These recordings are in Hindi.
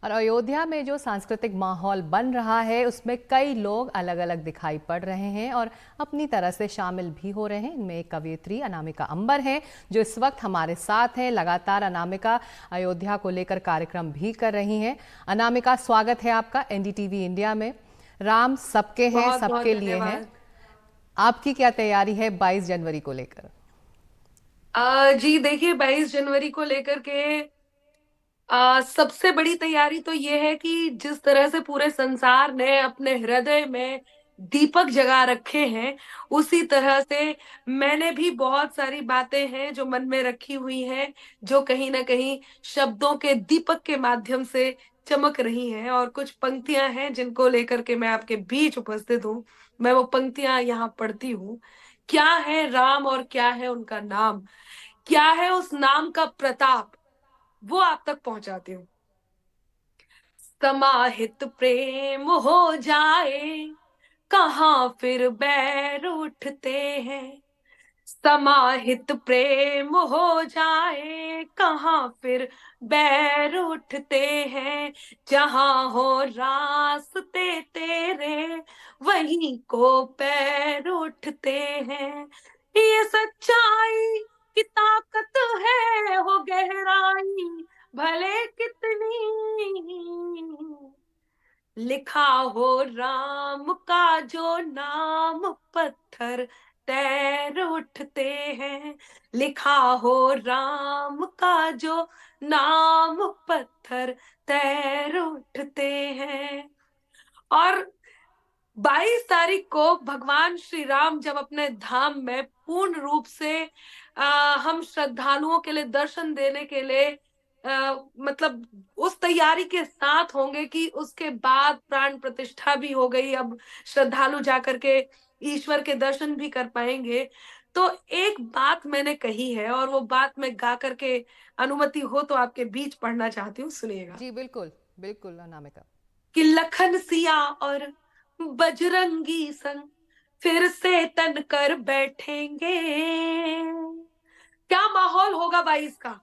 और अयोध्या में जो सांस्कृतिक माहौल बन रहा है उसमें कई लोग अलग अलग दिखाई पड़ रहे हैं और अपनी तरह से शामिल भी हो रहे हैं। इनमें एक कवयित्री अनामिका अंबर हैं जो इस वक्त हमारे साथ हैं। लगातार अनामिका अयोध्या को लेकर कार्यक्रम भी कर रही हैं। अनामिका, स्वागत है आपका एनडीटीवी इंडिया में। राम सबके हैं, बहुत बहुत सबके लिए हैं। धन्यवाद। आपकी क्या तैयारी है 22 जनवरी को लेकर? जी देखिए, 22 जनवरी को लेकर के सबसे बड़ी तैयारी तो ये है कि जिस तरह से पूरे संसार ने अपने हृदय में दीपक जगा रखे हैं, उसी तरह से मैंने भी बहुत सारी बातें हैं जो मन में रखी हुई हैं, जो कहीं ना कहीं शब्दों के दीपक के माध्यम से चमक रही हैं। और कुछ पंक्तियां हैं जिनको लेकर के मैं आपके बीच उपस्थित हूँ। मैं वो पंक्तियां यहाँ पढ़ती हूँ। क्या है राम और क्या है उनका नाम, क्या है उस नाम का प्रताप, वो आप तक पहुंचाती हूँ। समाहित प्रेम हो जाए, कहाँ फिर बैर उठते हैं। समाहित प्रेम हो जाए, कहाँ फिर बैर उठते हैं। जहां हो रास्ते तेरे, वहीं को पैर उठते हैं। ये सच्चाई की ताकत है, हो गहराई भले कितनी। लिखा हो राम का जो नाम, पत्थर तैर उठते हैं। लिखा हो राम का जो नाम, पत्थर तैर उठते हैं। और 22 तारीख को भगवान श्री राम जब अपने धाम में पूर्ण रूप से हम श्रद्धालुओं के लिए दर्शन देने के लिए मतलब उस तैयारी के साथ होंगे कि उसके बाद प्राण प्रतिष्ठा भी हो गई, अब श्रद्धालु जाकर के ईश्वर के दर्शन भी कर पाएंगे। तो एक बात मैंने कही है और वो बात मैं गा करके, अनुमति हो तो आपके बीच पढ़ना चाहती हूँ, सुनिएगा। जी बिल्कुल, बिल्कुल अनामिका। कि लखन सिया और बजरंगी संग फिर से तन कर बैठेंगे। क्या माहौल होगा 22 का।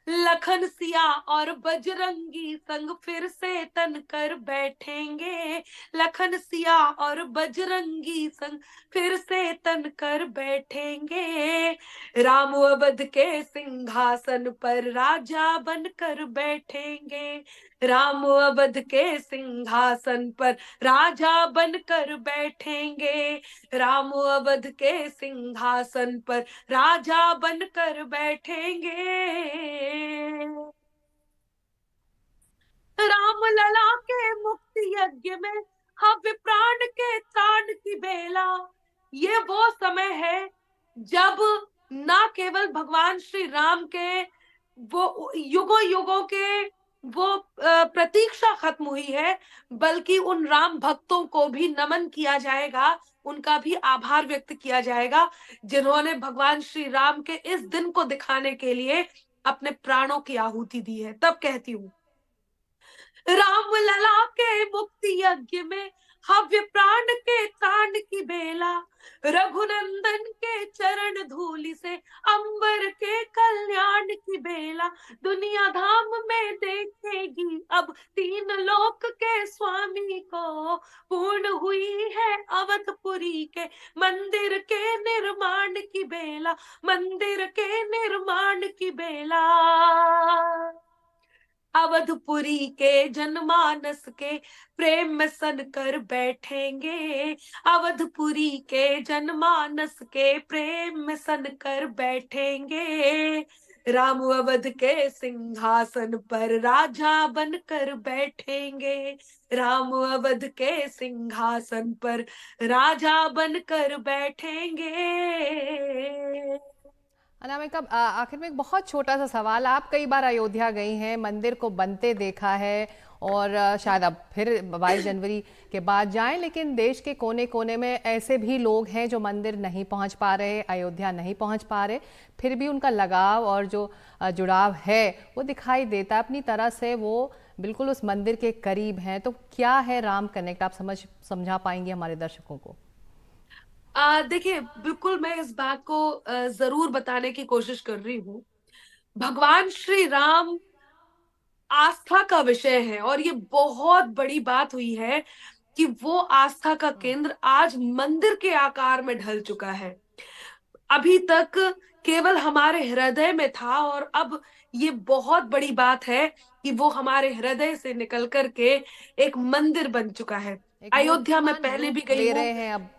लखन सिया और बजरंगी संग फिर से तन कर बैठेंगे। लखन सिया और बजरंगी संग फिर से तन कर बैठेंगे। राम अवध के सिंहासन पर राजा बनकर बैठेंगे। राम अवध के सिंहासन पर राजा बनकर बैठेंगे। राम अवध के सिंहासन पर राजा बनकर बैठेंगे। राम लला के मुक्ति यज्ञ में हव्य प्राण के त्राण की बेला। ये वो समय है जब ना केवल भगवान श्री राम के वो युगों युगों के वो प्रतीक्षा खत्म हुई है, बल्कि उन राम भक्तों को भी नमन किया जाएगा, उनका भी आभार व्यक्त किया जाएगा, जिन्होंने भगवान श्री राम के इस दिन को दिखाने के लिए अपने प्राणों की आहुति दी है। तब कहती हूँ, राम लला के मुक्ति यज्ञ में हव्य प्राण के त्राण की बेला। रघुनंदन के चरण धूलि से अंबर के कल्याण की बेला। दुनिया धाम में देखेगी अब तीन लोक के स्वामी को। पूर्ण हुई है अवधपुरी के मंदिर के निर्माण की बेला। मंदिर के निर्माण की बेला। अवधपुरी के जनमानस के प्रेम में सन कर बैठेंगे। अवधपुरी के जनमानस के प्रेम में सन कर बैठेंगे। राम अवध के सिंहासन पर राजा बनकर बैठेंगे। राम अवध के सिंहासन पर राजा बनकर बैठेंगे। अनामिका, आखिर में एक बहुत छोटा सा सवाल। आप कई बार अयोध्या गई हैं, मंदिर को बनते देखा है और शायद अब फिर 22 जनवरी के बाद जाएं, लेकिन देश के कोने कोने में ऐसे भी लोग हैं जो मंदिर नहीं पहुंच पा रहे, अयोध्या नहीं पहुंच पा रहे, फिर भी उनका लगाव और जो जुड़ाव है वो दिखाई देता है। अपनी तरह से वो बिल्कुल उस मंदिर के करीब हैं। तो क्या है राम कनेक्ट, आप समझा पाएंगे हमारे दर्शकों को? देखिए, बिल्कुल मैं इस बात को जरूर बताने की कोशिश कर रही हूँ। भगवान श्री राम आस्था का विषय है और ये बहुत बड़ी बात हुई है कि वो आस्था का केंद्र आज मंदिर के आकार में ढल चुका है। अभी तक केवल हमारे हृदय में था और अब ये बहुत बड़ी बात है कि वो हमारे हृदय से निकल कर के एक मंदिर बन चुका है। एक अयोध्या में मूर्तिमान पहले भी रूप गई ले हूँ। रहे हैं अब।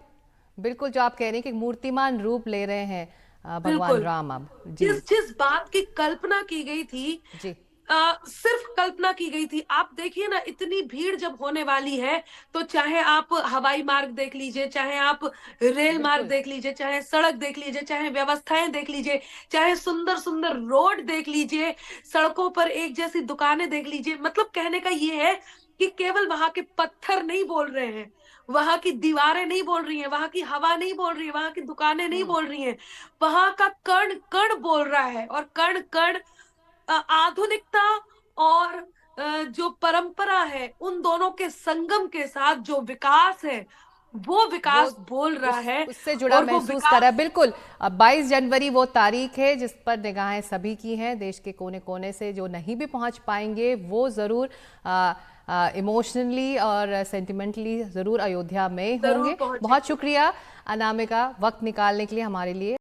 बिल्कुल, जो आप कह रहे हैं कि एक मूर्तिमान रूप ले रहे हैं भगवान बिल्कुल। राम अब। जी। जिस जिस बात की कल्पना की गई थी, जी। सिर्फ कल्पना की गई थी। आप देखिए ना, इतनी भीड़ जब होने वाली है तो चाहे आप हवाई मार्ग देख लीजिए, चाहे आप रेल मार्ग बिल्कुल। देख लीजिए, चाहे सड़क देख लीजिए, चाहे व्यवस्थाएं देख लीजिए, चाहे सुंदर सुंदर रोड देख लीजिए, सड़कों पर एक जैसी दुकानें देख लीजिए। मतलब कहने का ये है कि केवल वहां के पत्थर नहीं बोल रहे हैं, वहां की दीवारें नहीं बोल रही हैं, वहां की हवा नहीं बोल रही है, वहां की दुकानें नहीं हम्म। बोल रही हैं, वहां का कण कण बोल रहा है। और कण कण आधुनिकता और जो परंपरा है, उन दोनों के संगम के साथ जो विकास है, वो वो विकास बोल रहा उस है। उससे जुड़ा और वो महसूस कर रहा है। विकास बिल्कुल, अब 22 जनवरी वो तारीख है जिस पर निगाहें सभी की हैं। देश के कोने कोने से जो नहीं भी पहुंच पाएंगे वो ज़रूर इमोशनली और सेंटिमेंटली ज़रूर अयोध्या में जरूर होंगे। बहुत पहुंचेंगे। शुक्रिया अनामिका, वक्त निकालने के लिए हमारे लिए।